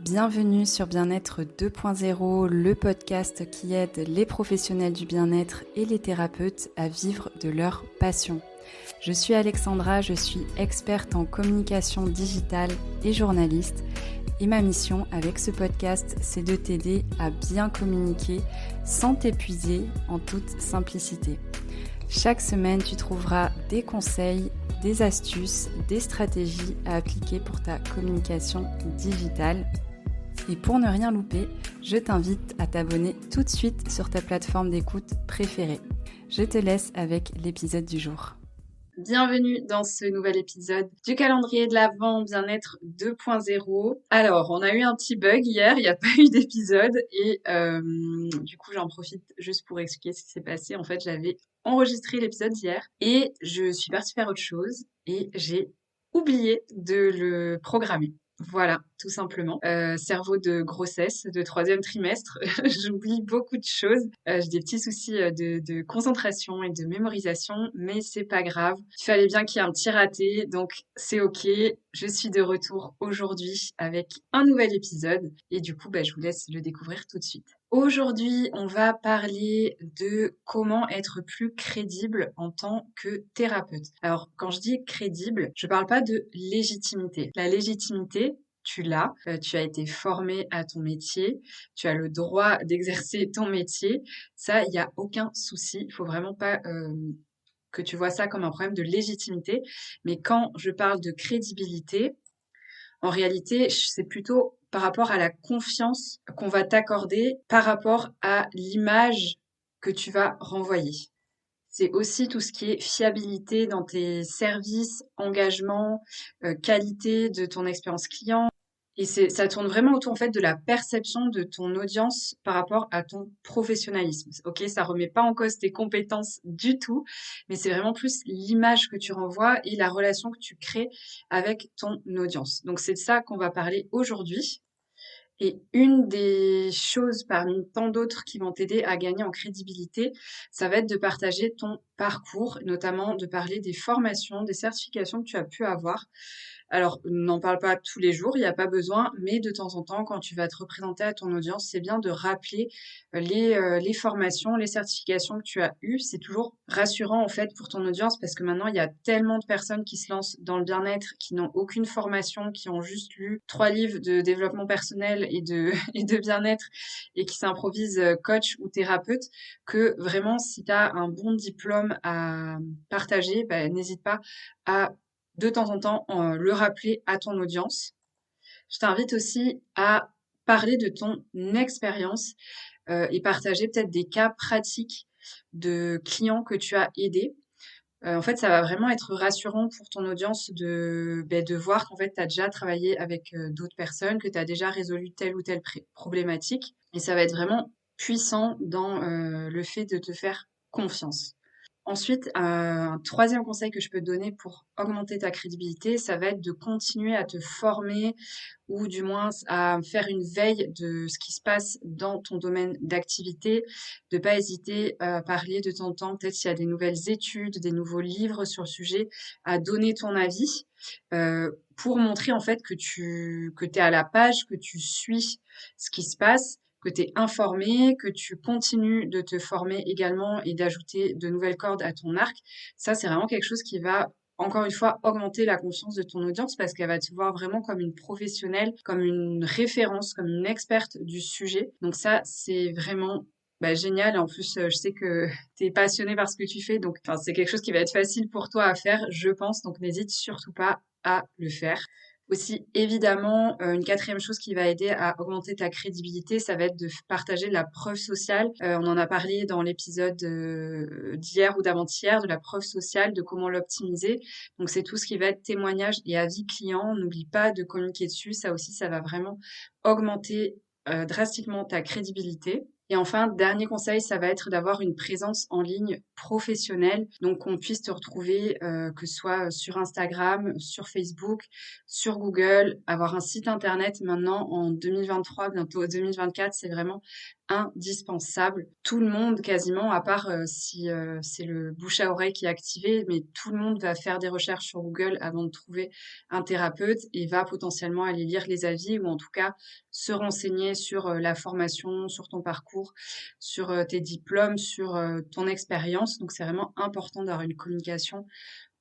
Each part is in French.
Bienvenue sur Bien-être 2.0, le podcast qui aide les professionnels du bien-être et les thérapeutes à vivre de leur passion. Je suis Alexandra, je suis experte en communication digitale et journaliste et ma mission avec ce podcast, c'est de t'aider à bien communiquer sans t'épuiser en toute simplicité. Chaque semaine, tu trouveras des conseils, des astuces, des stratégies à appliquer pour ta communication digitale. Et pour ne rien louper, je t'invite à t'abonner tout de suite sur ta plateforme d'écoute préférée. Je te laisse avec l'épisode du jour. Bienvenue dans ce nouvel épisode du calendrier de l'Avent Bien-être 2.0. Alors, on a eu un petit bug hier, il n'y a pas eu d'épisode et du coup, j'en profite juste pour expliquer ce qui s'est passé. En fait, j'avais enregistré l'épisode hier et je suis partie faire autre chose et j'ai oublié de le programmer. Voilà, tout simplement. Cerveau de grossesse, de 3e trimestre, j'oublie beaucoup de choses. J'ai des petits soucis de concentration et de mémorisation, mais c'est pas grave. Il fallait bien qu'il y ait un petit raté, donc c'est ok. Je suis de retour aujourd'hui avec un nouvel épisode et du coup, je vous laisse le découvrir tout de suite. Aujourd'hui, on va parler de comment être plus crédible en tant que thérapeute. Alors, quand je dis crédible, je parle pas de légitimité. La légitimité, tu l'as, tu as été formé à ton métier, tu as le droit d'exercer ton métier. Ça, il n'y a aucun souci. Il faut vraiment pas que tu vois ça comme un problème de légitimité. Mais quand je parle de crédibilité, en réalité, c'est plutôt par rapport à la confiance qu'on va t'accorder par rapport à l'image que tu vas renvoyer. C'est aussi tout ce qui est fiabilité dans tes services, engagement, qualité de ton expérience client. Et ça tourne vraiment autour en fait de la perception de ton audience par rapport à ton professionnalisme. Ok, ça remet pas en cause tes compétences du tout, mais c'est vraiment plus l'image que tu renvoies et la relation que tu crées avec ton audience. Donc c'est de ça qu'on va parler aujourd'hui. Et une des choses parmi tant d'autres qui vont t'aider à gagner en crédibilité, ça va être de partager ton parcours, notamment de parler des formations, des certifications que tu as pu avoir. Alors, n'en parle pas tous les jours, il n'y a pas besoin, mais de temps en temps, quand tu vas te représenter à ton audience, c'est bien de rappeler les formations, les certifications que tu as eues. C'est toujours rassurant, en fait, pour ton audience, parce que maintenant, il y a tellement de personnes qui se lancent dans le bien-être, qui n'ont aucune formation, qui ont juste lu 3 livres de développement personnel et de, et de bien-être, et qui s'improvisent coach ou thérapeute, que vraiment, si tu as un bon diplôme à partager, n'hésite pas à de temps en temps le rappeler à ton audience. Je t'invite aussi à parler de ton expérience et partager peut-être des cas pratiques de clients que tu as aidés. En fait, ça va vraiment être rassurant pour ton audience de voir qu'en fait, tu as déjà travaillé avec d'autres personnes, que tu as déjà résolu telle ou telle problématique. Et ça va être vraiment puissant dans le fait de te faire confiance. Ensuite, un 3e conseil que je peux te donner pour augmenter ta crédibilité, ça va être de continuer à te former ou du moins à faire une veille de ce qui se passe dans ton domaine d'activité, de pas hésiter à parler de temps en temps, peut-être s'il y a des nouvelles études, des nouveaux livres sur le sujet, à donner ton avis, pour montrer en fait que tu es à la page, que tu suis ce qui se passe, que tu es informé, que tu continues de te former également et d'ajouter de nouvelles cordes à ton arc. Ça, c'est vraiment quelque chose qui va, encore une fois, augmenter la confiance de ton audience parce qu'elle va te voir vraiment comme une professionnelle, comme une référence, comme une experte du sujet. Donc ça, c'est vraiment génial. Et en plus, je sais que tu es passionné par ce que tu fais. Donc, c'est quelque chose qui va être facile pour toi à faire, je pense. Donc, n'hésite surtout pas à le faire. Aussi, évidemment, une 4e chose qui va aider à augmenter ta crédibilité, ça va être de partager la preuve sociale. On en a parlé dans l'épisode d'hier ou d'avant-hier, de la preuve sociale, de comment l'optimiser. Donc, c'est tout ce qui va être témoignage et avis client. N'oublie pas de communiquer dessus. Ça aussi, ça va vraiment augmenter drastiquement ta crédibilité. Et enfin, dernier conseil, ça va être d'avoir une présence en ligne professionnelle, donc qu'on puisse te retrouver, que ce soit sur Instagram, sur Facebook, sur Google, avoir un site internet maintenant en 2023, bientôt 2024, c'est vraiment indispensable. Tout le monde quasiment, à part si c'est le bouche à oreille qui est activé, mais tout le monde va faire des recherches sur Google avant de trouver un thérapeute et va potentiellement aller lire les avis ou en tout cas se renseigner sur la formation, sur ton parcours, sur tes diplômes, sur ton expérience. Donc c'est vraiment important d'avoir une communication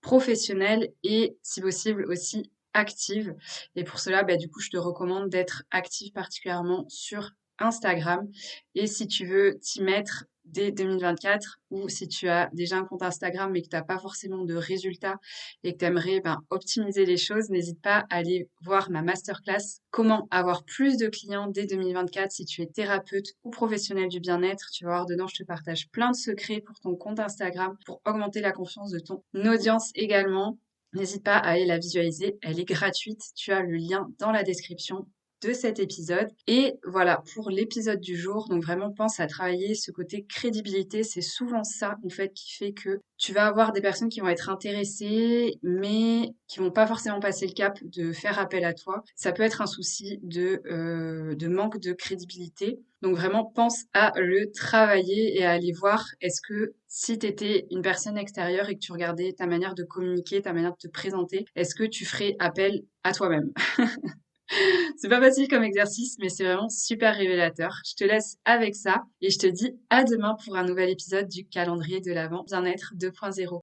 professionnelle et si possible aussi active. Et pour cela, du coup, je te recommande d'être active particulièrement sur Instagram. Et si tu veux t'y mettre dès 2024 ou si tu as déjà un compte Instagram mais que tu n'as pas forcément de résultats et que tu aimerais optimiser les choses, n'hésite pas à aller voir ma masterclass Comment avoir plus de clients dès 2024 si tu es thérapeute ou professionnel du bien-être. Tu vas voir dedans, je te partage plein de secrets pour ton compte Instagram, pour augmenter la confiance de ton audience également. N'hésite pas à aller la visualiser, elle est gratuite. Tu as le lien dans la description de cet épisode. Et voilà, pour l'épisode du jour, donc vraiment pense à travailler ce côté crédibilité. C'est souvent ça, en fait, qui fait que tu vas avoir des personnes qui vont être intéressées, mais qui vont pas forcément passer le cap de faire appel à toi. Ça peut être un souci de manque de crédibilité. Donc vraiment, pense à le travailler et à aller voir est-ce que si tu étais une personne extérieure et que tu regardais ta manière de communiquer, ta manière de te présenter, est-ce que tu ferais appel à toi-même? C'est pas facile comme exercice, mais c'est vraiment super révélateur. Je te laisse avec ça et je te dis à demain pour un nouvel épisode du calendrier de l'Avent Bien-être 2.0.